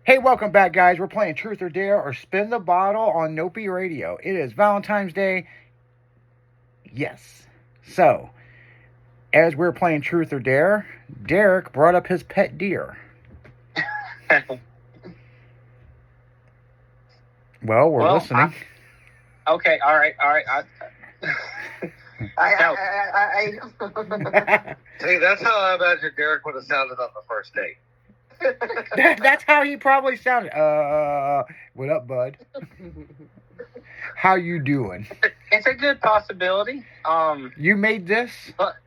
Hey, welcome back, guys. We're playing Truth or Dare or Spin the Bottle on Nopi Radio. It is Valentine's Day. Yes. So, as we're playing Truth or Dare, Derek brought up his pet deer. Well, we're listening. Okay, all right. See, that's how I imagine Derek would have sounded on the first date. That's how he probably sounded. What up, bud? How you doing? It's a good possibility. You made this? But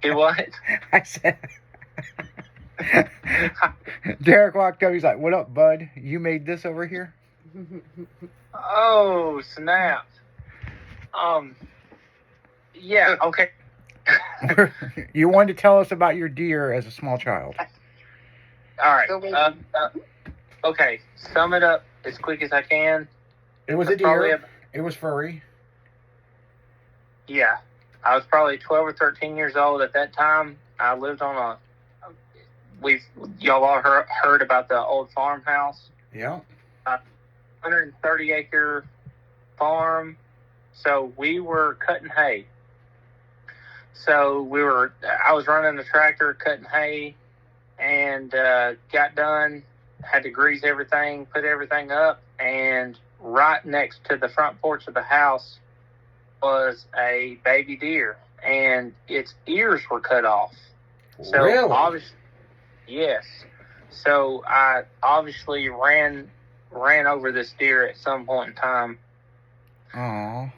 do what? I said. Derek walked up. He's like, "What up, bud? You made this over here?" Oh, snap. Yeah. Okay. You wanted to tell us about your deer as a small child. All right. Okay. Sum it up as quick as I can. It was a deer. It was furry. Yeah. I was probably 12 or 13 years old at that time. I lived on y'all all heard about the old farmhouse. Yeah. 130-acre farm. So we were cutting hay. So I was running the tractor, cutting hay, and got done, had to grease everything, put everything up, and right next to the front porch of the house was a baby deer, and its ears were cut off. So really? Obviously, yes. So I obviously ran over this deer at some point in time. Aww.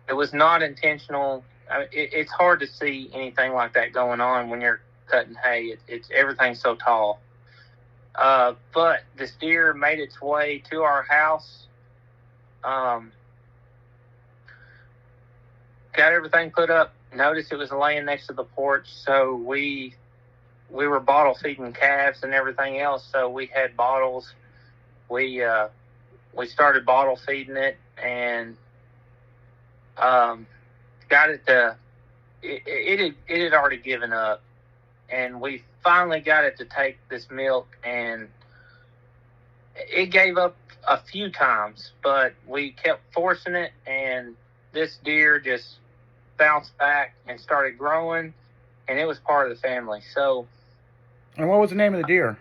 It was not intentional. It's hard to see anything like that going on when you're cutting hay. Everything's so tall. But this deer made its way to our house. Got everything put up. Noticed it was laying next to the porch, so we were bottle feeding calves and everything else. So we had bottles. We started bottle feeding it and got it to. It had already given up, and we finally got it to take this milk, and it gave up a few times, but we kept forcing it, and this deer just bounced back and started growing, and it was part of the family. So. And what was the name of the deer?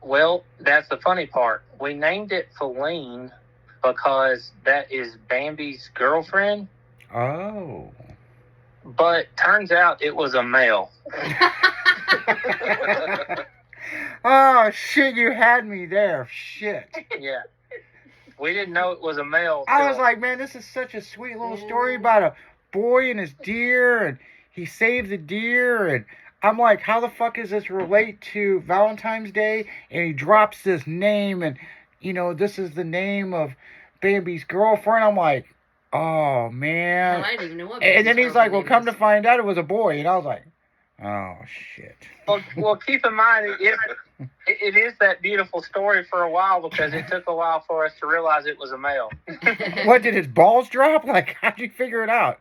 Well, that's the funny part. We named it Feline because that is Bambi's girlfriend. Oh. But turns out it was a male. Oh, shit, you had me there. Shit. Yeah. We didn't know it was a male. I was like, man, this is such a sweet little story about a boy and his deer, and he saved the deer, and I'm like, how the fuck does this relate to Valentine's Day? And he drops this name, and, this is the name of Bambi's girlfriend. I'm like, oh, man. Hell, I didn't even know what and then he's like, well, come to find out it was a boy. And I was like, oh, shit. Well, keep in mind, it is that beautiful story for a while because it took a while for us to realize it was a male. What, did his balls drop? Like, how'd you figure it out?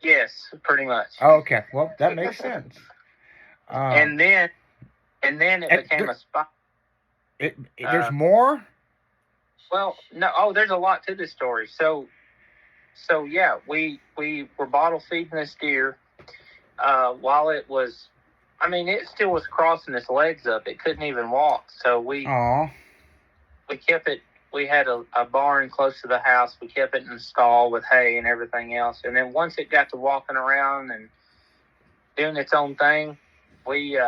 Yes, pretty much. Oh, okay. Well, that makes sense. And then it became a spot. There's more? Well, no. Oh, there's a lot to this story. So yeah, we were bottle feeding this deer while it was. I mean, it still was crossing its legs up. It couldn't even walk. So we kept it. We had a barn close to the house. We kept it in the stall with hay and everything else. And then once it got to walking around and doing its own thing, we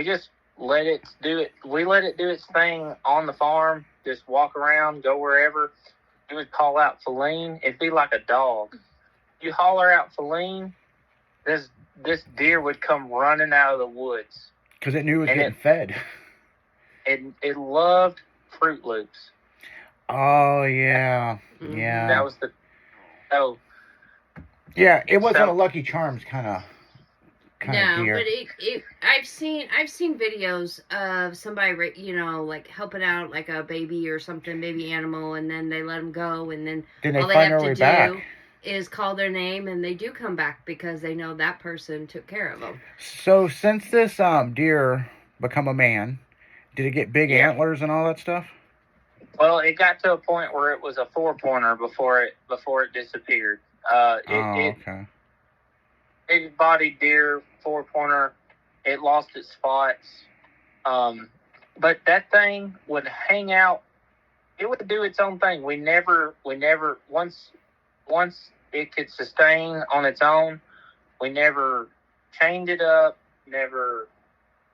just let it do it. We let it do its thing on the farm. Just walk around, go wherever. It would call out Feline. It'd be like a dog. You holler out Feline, this deer would come running out of the woods. Because it knew it was getting fed. It loved Fruit Loops. Oh, yeah. Yeah. That was yeah, it wasn't a Lucky Charms kind of deer. But I've seen videos of somebody, like helping out like a baby or something, baby animal, and then they let them go, and then all they have to do is call their name, and they do come back because they know that person took care of them. So since this deer become a man? Did it get big antlers and all that stuff? Well, it got to a point where it was a 4-pointer before it disappeared. Okay. Big bodied deer, 4-pointer. It lost its spots. But that thing would hang out. It would do its own thing. We never once it could sustain on its own, we never chained it up, never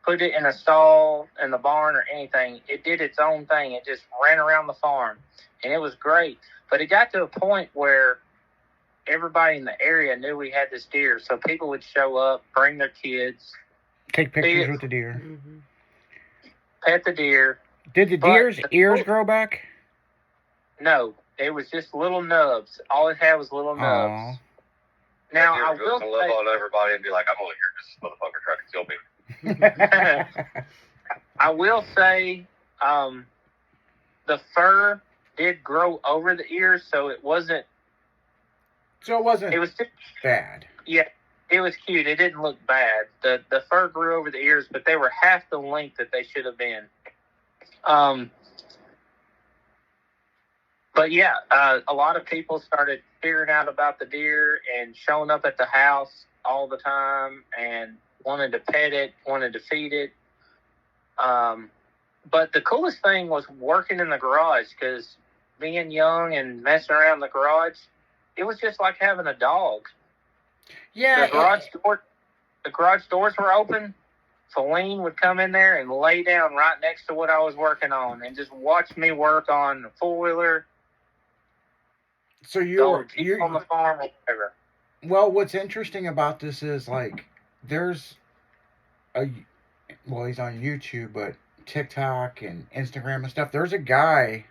put it in a stall in the barn or anything. It did its own thing. It just ran around the farm, and it was great. But it got to a point where everybody in the area knew we had this deer, so people would show up, bring their kids, take pictures with the deer, pet the deer. Did the deer's ears grow back? No, it was just little nubs. All it had was little nubs. Aww. Now I will love on everybody and be like, I'm only here because this motherfucker tried to kill me. I will say, the fur did grow over the ears, so it wasn't. So it wasn't. It was just bad. Yeah, it was cute. It didn't look bad. The fur grew over the ears, but they were half the length that they should have been. But yeah, a lot of people started figuring out about the deer and showing up at the house all the time and wanted to pet it, wanted to feed it. But the coolest thing was working in the garage, because being young and messing around in the garage, it was just like having a dog. Yeah. The garage doors were open. Feline would come in there and lay down right next to what I was working on and just watch me work on the four-wheeler. So you're on the farm or whatever. Well, what's interesting about this is, like, he's on YouTube, but TikTok and Instagram and stuff. There's a guy,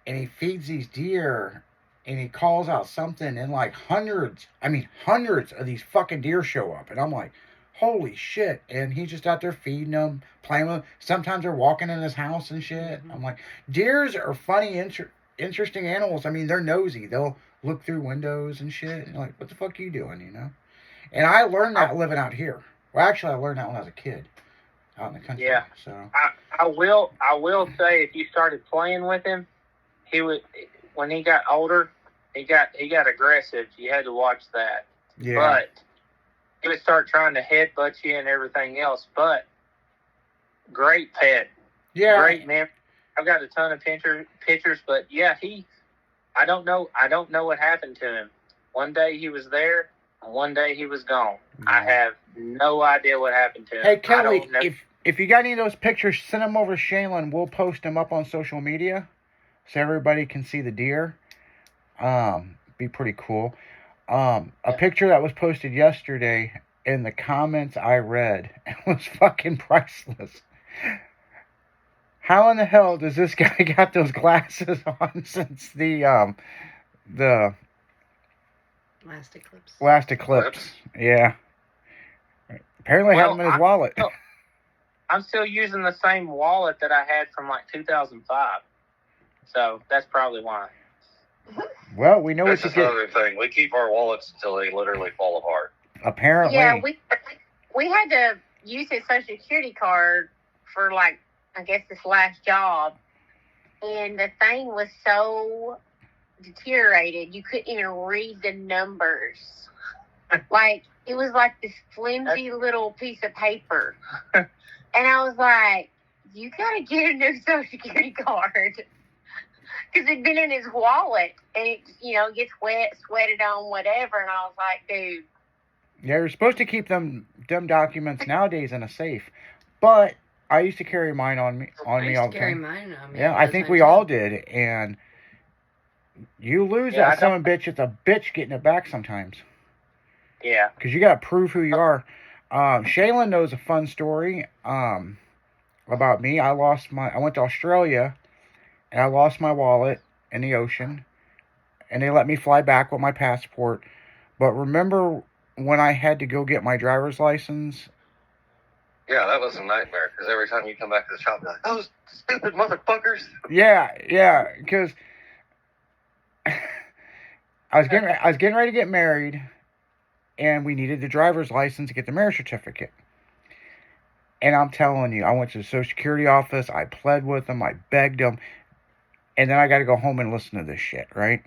and he feeds these deer, and he calls out something, and like hundreds of these fucking deer show up, and I'm like, holy shit! And he's just out there feeding them, playing with them. Sometimes they're walking in his house and shit. Mm-hmm. I'm like, deers are funny, interesting animals. I mean, they're nosy. They'll look through windows and shit. And like, what the fuck are you doing, you know? And I learned that living out here. Well, actually, I learned that when I was a kid, out in the country. Yeah. So I will say, if you started playing with him, he would. When he got older, he got aggressive. You had to watch that. Yeah. But he would start trying to headbutt you and everything else. But great pet. Yeah. Great man. I've got a ton of pictures, but yeah, I don't know what happened to him. One day he was there, and one day he was gone. No. I have no idea what happened to him. Hey, Kelly, if you got any of those pictures, send them over to Shaylin. We'll post them up on social media so everybody can see the deer. Be pretty cool. A picture that was posted yesterday, in the comments I read, it was fucking priceless. How in the hell does this guy got those glasses on since the last eclipse? Yeah. Apparently had them in his wallet. I'm still using the same wallet that I had from like 2005. So that's probably why. Well, we know that's what you get. That's another thing. We keep our wallets until they literally fall apart. Apparently. Yeah, we had to use his Social Security card for, like, I guess this last job, and the thing was so deteriorated you couldn't even read the numbers. Like, it was like this flimsy little piece of paper. And I was like, you gotta get a new Social Security card. Because it'd been in his wallet, and it, gets wet, sweated on, whatever, and I was like, dude. Yeah, you're supposed to keep them documents nowadays in a safe, but I used to carry mine on me all the time. Yeah, I think we all did, and you lose that son of a bitch. It's a bitch getting it back sometimes. Yeah. Because you got to prove who you are. Shaylin knows a fun story about me. I went to Australia, and I lost my wallet in the ocean, and they let me fly back with my passport. But remember when I had to go get my driver's license? Yeah, that was a nightmare, because every time you come back to the shop, you're like, those stupid motherfuckers. Yeah, because I was getting ready to get married, and we needed the driver's license to get the marriage certificate. And I'm telling you, I went to the Social Security office. I pled with them. I begged them. And then I got to go home and listen to this shit, right?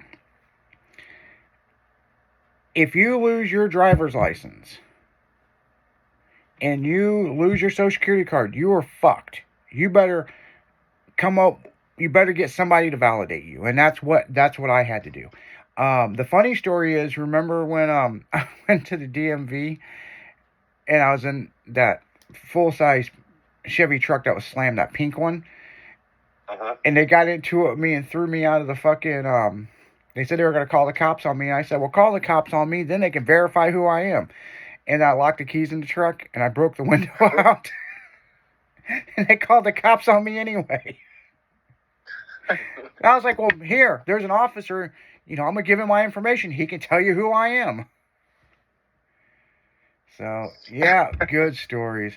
If you lose your driver's license and you lose your Social Security card, you are fucked. You better you better get somebody to validate you. And that's what I had to do. The funny story is, remember when I went to the DMV and I was in that full-size Chevy truck that was slammed, that pink one? Uh-huh. And they got into it with me and threw me out of the fucking, they said they were going to call the cops on me. And I said, well, call the cops on me, then they can verify who I am. And I locked the keys in the truck, and I broke the window out. And they called the cops on me anyway. I was like, well, here, there's an officer. I'm going to give him my information. He can tell you who I am. So, yeah, good stories.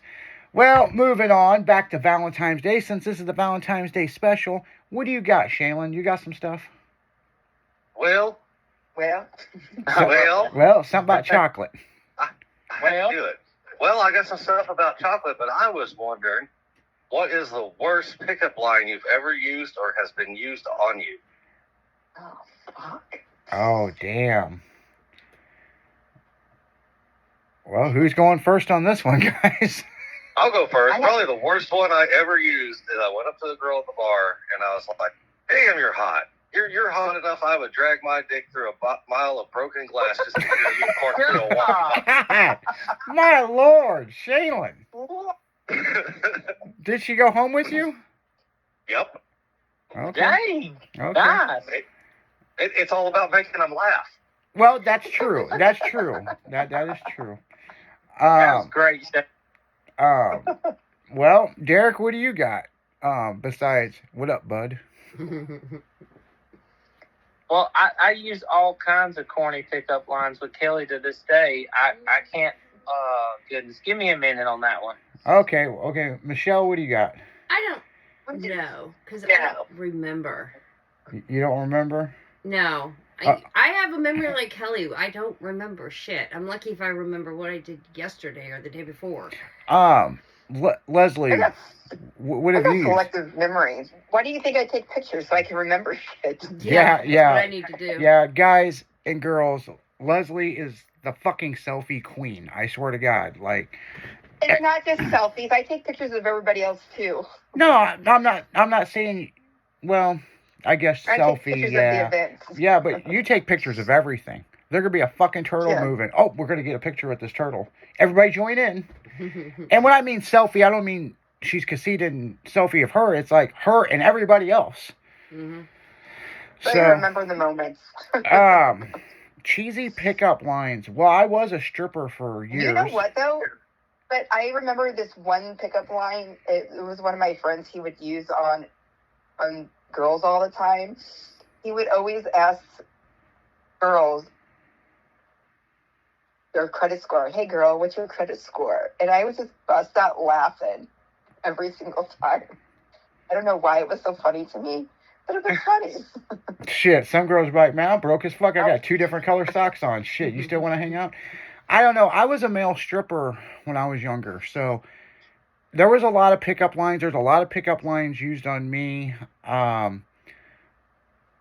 Well, moving on, back to Valentine's Day. Since this is the Valentine's Day special, what do you got, Shaylin? You got some stuff? Well, something about chocolate. I had to do it. Well, I got some stuff about chocolate, but I was wondering, what is the worst pickup line you've ever used or has been used on you? Oh, fuck. Oh, damn. Well, who's going first on this one, guys? I'll go first. Probably the worst one I ever used is I went up to the girl at the bar, and I was like, damn, you're hot. You're hot enough I would drag my dick through a mile of broken glass just to hear you cork through a walkie-talkie. My Lord, Shaylin. Did she go home with you? Yep. Okay. Dang. Okay. Nice. It's all about making them laugh. Well, that's true. That's true. That is true. That was great. Well, Derek, what do you got? Besides, what up, bud? Well, I use all kinds of corny pickup lines with Kelly to this day. I can't. Goodness, give me a minute on that one. Okay. Michelle, what do you got? I don't know, because I don't remember. You don't remember? No. I have a memory like Kelly. I don't remember shit. I'm lucky if I remember what I did yesterday or the day before. Leslie, what have you? Selective memory. Why do you think I take pictures so I can remember shit? Yeah. That's what I need to do. Yeah, guys and girls, Leslie is the fucking selfie queen. I swear to God, like. It's not just selfies. I take pictures of everybody else too. No, I'm not saying. Well, I guess I selfie. take pictures Yeah. of the events. Yeah, but you take pictures of everything. There could be a fucking turtle moving. Oh, we're gonna get a picture with this turtle. Everybody join in. And when I mean selfie, I don't mean she's conceited and selfie of her. It's like her and everybody else. Mm-hmm. So I remember the moments. Cheesy pickup lines. Well, I was a stripper for years. You know what though? But I remember this one pickup line. It was one of my friends. He would use on girls all the time. He would always ask girls their credit score. Hey girl, what's your credit score? And I would just bust out laughing every single time. I don't know why it was so funny to me, but it was funny. Shit, some girls be like, man, I'm broke as fuck. I got 2 different color socks on. Shit, you still want to hang out? I don't know. I was a male stripper when I was younger, so there was a lot of pickup lines. There's a lot of pickup lines used on me. I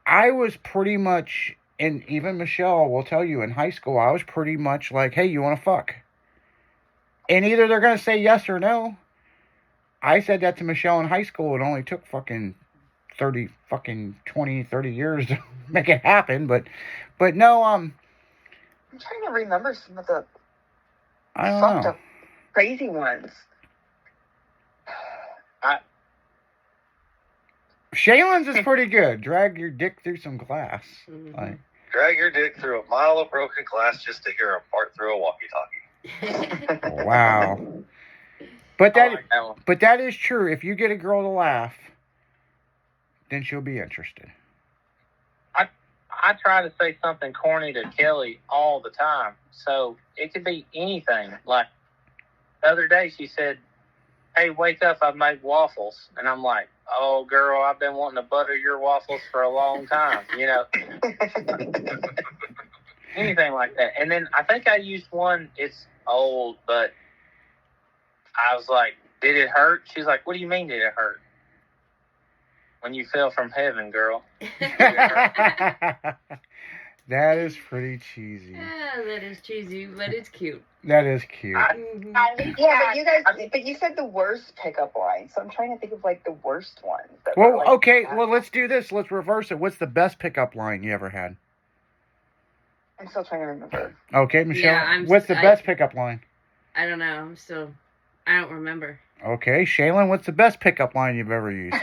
was pretty much, and even Michelle will tell you, in high school, I was pretty much like, hey, you want to fuck? And either they're going to say yes or no. I said that to Michelle in high school. It only took fucking 30 years to make it happen. But no, I'm trying to remember some of the I don't fucked know. up, crazy ones. Shaylin's is pretty good. Drag your dick through some glass. Mm-hmm. Like, Drag your dick through a mile of broken glass just to hear a part through a walkie-talkie. wow. But I like that one. but that is true. If you get a girl to laugh, then she'll be interested. I try to say something corny to Kelly all the time. So it could be anything. Like the other day she said, hey, wake up, I've made waffles. And I'm like, oh, girl, I've been wanting to butter your waffles for a long time. You know, anything like that. And then I think I used one, it's old, but I was like, Did it hurt? She's like, what do you mean did it hurt? When you fell from heaven, girl. That is pretty cheesy. Yeah, that is cheesy, but it's cute. That is cute. But you said the worst pickup line, so I'm trying to think of like the worst ones. Well, okay, well, let's do this. Let's reverse it. What's the best pickup line you ever had? I'm still trying to remember. Okay, Michelle. Yeah, what's the best pickup line? I don't know. I don't remember. Okay, Shaylin, what's the best pickup line you've ever used?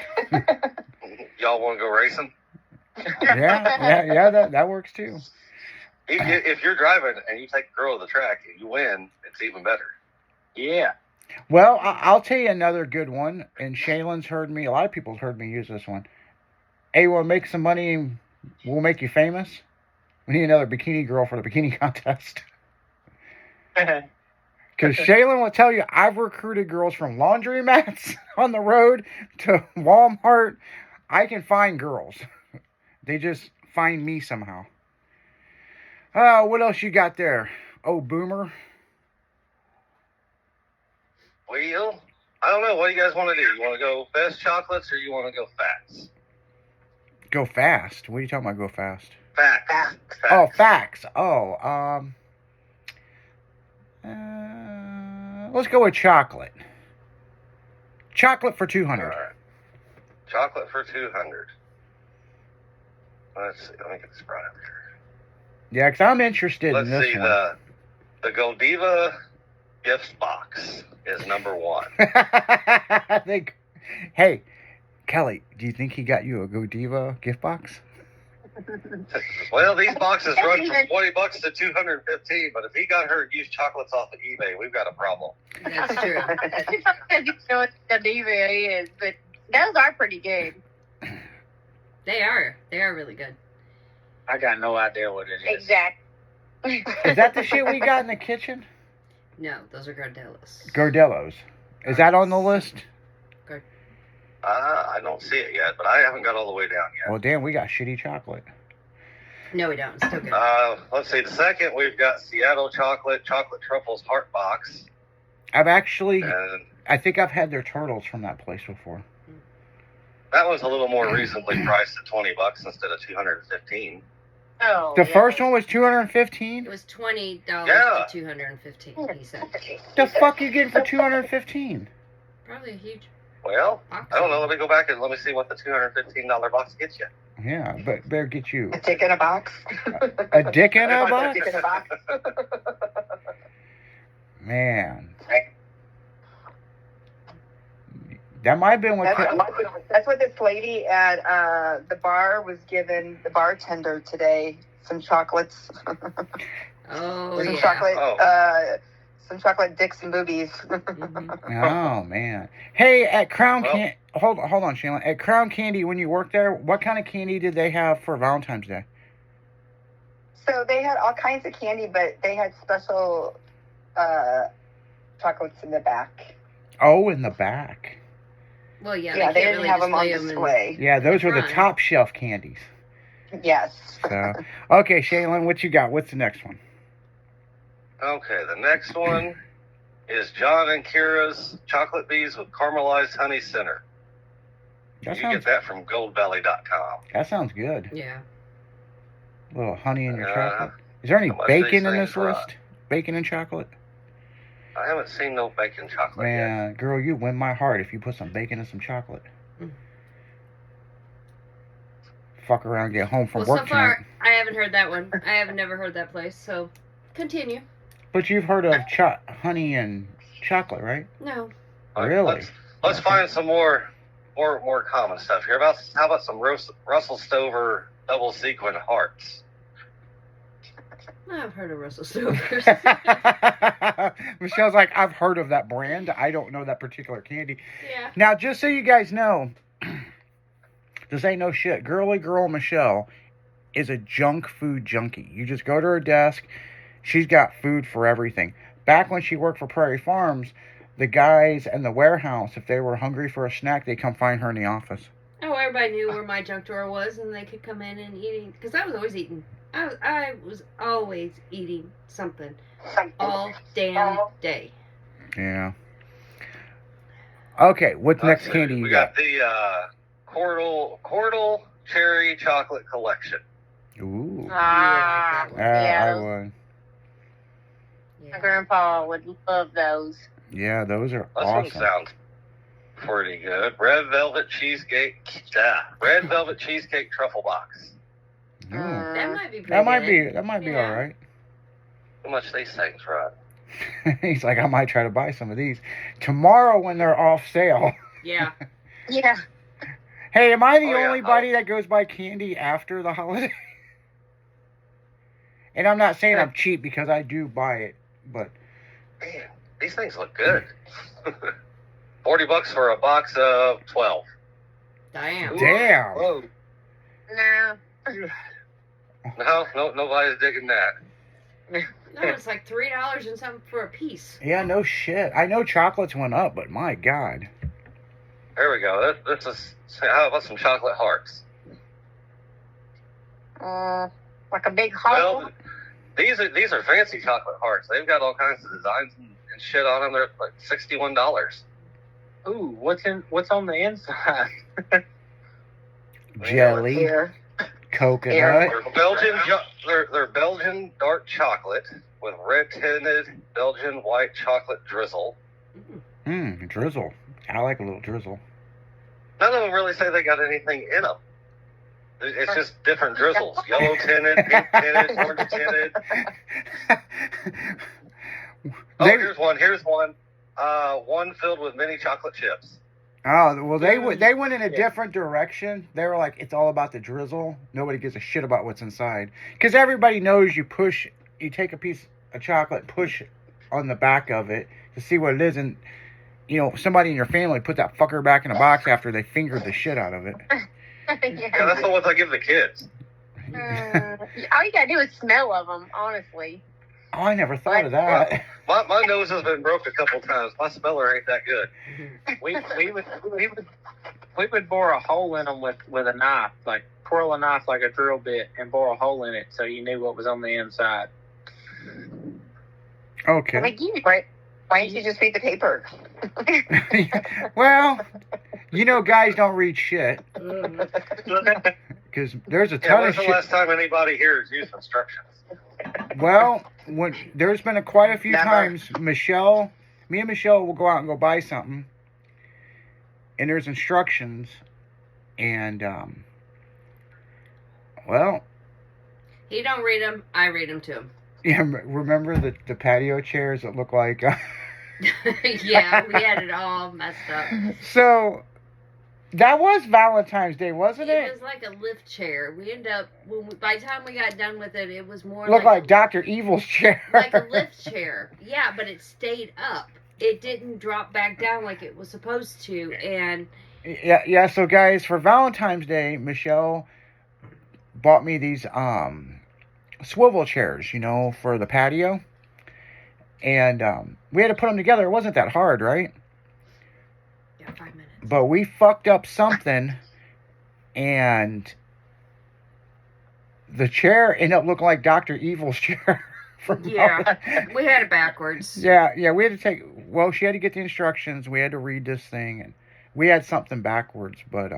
Y'all want to go racing? Yeah, that works too. If you're driving and you take a girl to the track and you win, it's even better. Yeah. Well, I'll tell you another good one, and Shaylin's heard me, a lot of people's heard me use this one. Hey, we'll make some money, we'll make you famous. We need another bikini girl for the bikini contest. Because Shaylin will tell you, I've recruited girls from laundromats on the road to Walmart. I can find girls. They just find me somehow. What else you got there? Oh, Boomer. Well, I don't know. What do you guys want to do? You want to go best chocolates or you want to go facts? Go fast? What are you talking about, go fast? Facts. Oh, facts. Oh, let's go with chocolate. Chocolate for 200. All right. Chocolate for 200. Let's see. Let me get this right up here. Yeah, because I'm interested Let's in this see. one. The Godiva gift box is number one. I think. Hey, Kelly, do you think he got you a Godiva gift box? Well, these boxes run from $20 to $215, but if he got her used chocolates off of eBay, we've got a problem. That's true. I don't know what the diva is, but those are pretty good. They are really good. I got no idea what it is. Exactly. Is that the shit we got in the kitchen? No, those are Gardellas. Gardellos. Is that on the list? I don't see it yet, but I haven't got all the way down yet. Well, damn, we got shitty chocolate. No, we don't. It's still good. Let's see. The second, we've got Seattle chocolate truffles heart box. I've actually, And I think I've had their turtles from that place before. that one's a little more reasonably priced at $20 instead of $215. Oh, The yeah. first one was It $215. was $20 Yeah. to $215. He said. The fuck you getting for $215? Probably a huge Well, box. I don't know. Let me go back and let me see what the $215 box gets you. Yeah, but better get you A dick in a box. a dick in a box. Dick in a box. Man, that might have been what. That's what this lady at the bar was giving the bartender today. Some chocolates. Oh, some yeah. chocolate. Some chocolate dicks and boobies. Oh man. Hey, at Crown hold on, Shaylin. At Crown Candy, when you worked there, what kind of candy did they have for Valentine's Day? So they had all kinds of candy, but they had special chocolates in the back. Oh, in the back. Well, yeah, Yeah, they they can't didn't really have them on display display. Yeah, those were the front. top shelf candies. Yes. So, okay, Shaylin, what you got? What's the next one? Okay, the next one is John and Kira's chocolate bees with caramelized honey center. That You sounds get that from goldbelly.com. that sounds good. Yeah. A little honey in your Uh, chocolate. Is there any how much bacon these in things this run? list? Bacon and chocolate? I haven't seen no bacon chocolate yet. Man, girl, you win my heart if you put some bacon and some chocolate. Mm. Fuck around, get home from Well, work so far, tonight. I haven't heard that one. I have never heard that place, so continue. But you've heard of honey and chocolate, right? No. Really? Let's find some more common stuff here. How about some Russell Stover double sequin hearts? I've heard of Russell Stover's. Michelle's like, I've heard of that brand. I don't know that particular candy. Yeah. Now, just so you guys know, this ain't no shit. Girly girl Michelle is a junk food junkie. You just go to her desk. She's got food for everything. Back when she worked for Prairie Farms, the guys in the warehouse, if they were hungry for a snack, they'd come find her in the office. Oh, everybody knew where my junk drawer was, and they could come in and eating. Because I was always eating. I was always eating something all damn day. Yeah. Okay, what's next candy you we got? got the Cordal Cherry Chocolate Collection. Ooh. Ah, one. I those- would. My grandpa would love those. Yeah, those are This awesome. one sounds pretty good. Red Velvet Cheesecake Truffle Box. Ooh. That might be pretty That might good. be Yeah. all right. How much these things run? He's like, I might try to buy some of these tomorrow when they're off sale. Yeah. Yeah. Hey, am I the Oh, yeah. only body that goes buy candy after the holiday? And I'm not saying I'm cheap because I do buy it, but Man, these things look good. $40 for a box of 12. Damn. damn. Whoa. No. No, nobody's digging that. No, it's like $3 and something for a piece. Yeah, no shit. I know chocolates went up, but my God. There we go. This is. How about some chocolate hearts? Like a big hole. Well, these are fancy chocolate hearts. They've got all kinds of designs and shit on them. They're like $61. Ooh, what's on the inside? Jelly, Here. coconut. They're Belgian dark chocolate with red tinted Belgian white chocolate drizzle. Drizzle. I like a little drizzle. None of them really say they got anything in them. It's just different drizzles. Yellow tinted, pink tinted, orange tinted. Oh, here's one. One filled with mini chocolate chips. Oh, well, they went in a different direction. They were like, it's all about the drizzle. Nobody gives a shit about what's inside. Because everybody knows you take a piece of chocolate, push on the back of it to see what it is. And, somebody in your family put that fucker back in a box after they fingered the shit out of it. Yeah, that's the ones I give the kids. All you gotta do is smell of them, honestly. Oh, I never thought of that. My nose has been broke a couple times. My smeller ain't that good. we would bore a hole in them with a knife, like twirl a knife like a drill bit and bore a hole in it so you knew what was on the inside. Okay. Why didn't you just read the paper? Well, guys don't read shit. Because there's a ton of when's shit. the last time anybody here has used instructions? Well, there's been quite a few Never. times, me and Michelle will go out and go buy something, and there's instructions, and, He don't read them. I read them to him. yeah, remember the patio chairs that look like... Yeah, we had it all messed up. So, that was Valentine's Day, wasn't it? It was like a lift chair. We ended up, by the time we got done with it, it was more Looked like Dr. Evil's chair. like a lift chair. Yeah, but it stayed up. It didn't drop back down like it was supposed to. And Yeah, so guys, for Valentine's Day, Michelle bought me these swivel chairs, for the patio. And we had to put them together. It wasn't that hard, right? yeah, 5 minutes. But we fucked up something, and the chair ended up looking like Dr. Evil's chair. Yeah, we had it backwards. Yeah, we had to she had to get the instructions. We had to read this thing, and we had something backwards, but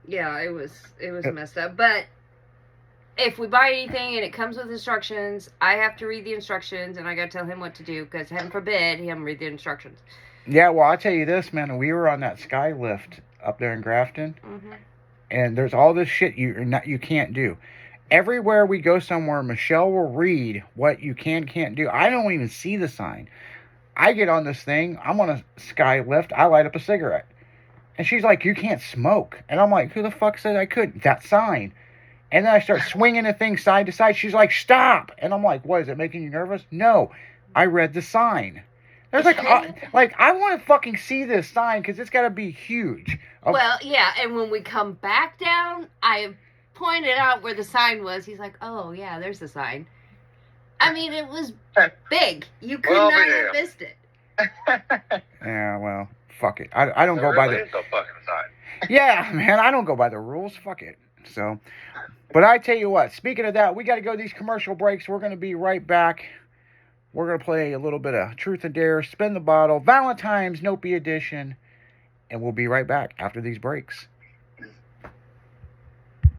Yeah, it was messed up. But if we buy anything and it comes with instructions, I have to read the instructions, and I got to tell him what to do, because heaven forbid him read the instructions. yeah, well, I'll tell you this, man. We were on that sky lift up there in Grafton, and there's all this shit you can't do. Everywhere we go somewhere, Michelle will read what you can't do. I don't even see the sign. I get on this thing. I'm on a sky lift. I light up a cigarette. And she's like, you can't smoke. And I'm like, who the fuck said I couldn't? That sign. And then I start swinging the thing side to side. She's like, stop. And I'm like, what, is it making you nervous? No, I read the sign. There's I want to fucking see this sign because it's got to be huge. Well, yeah, and when we come back down, I pointed out where the sign was. He's like, oh, yeah, there's the sign. I mean, it was big. You could not have missed it. Yeah, well, fuck it. I don't go by the... Is no fucking sign. Yeah, man, I don't go by the rules. Fuck it. So, but I tell you what, speaking of that, we got to go to these commercial breaks. We're going to be right back We're going to play a little bit of Truth and Dare, Spin the Bottle, Valentine's Nopey edition, and we'll be right back after these breaks.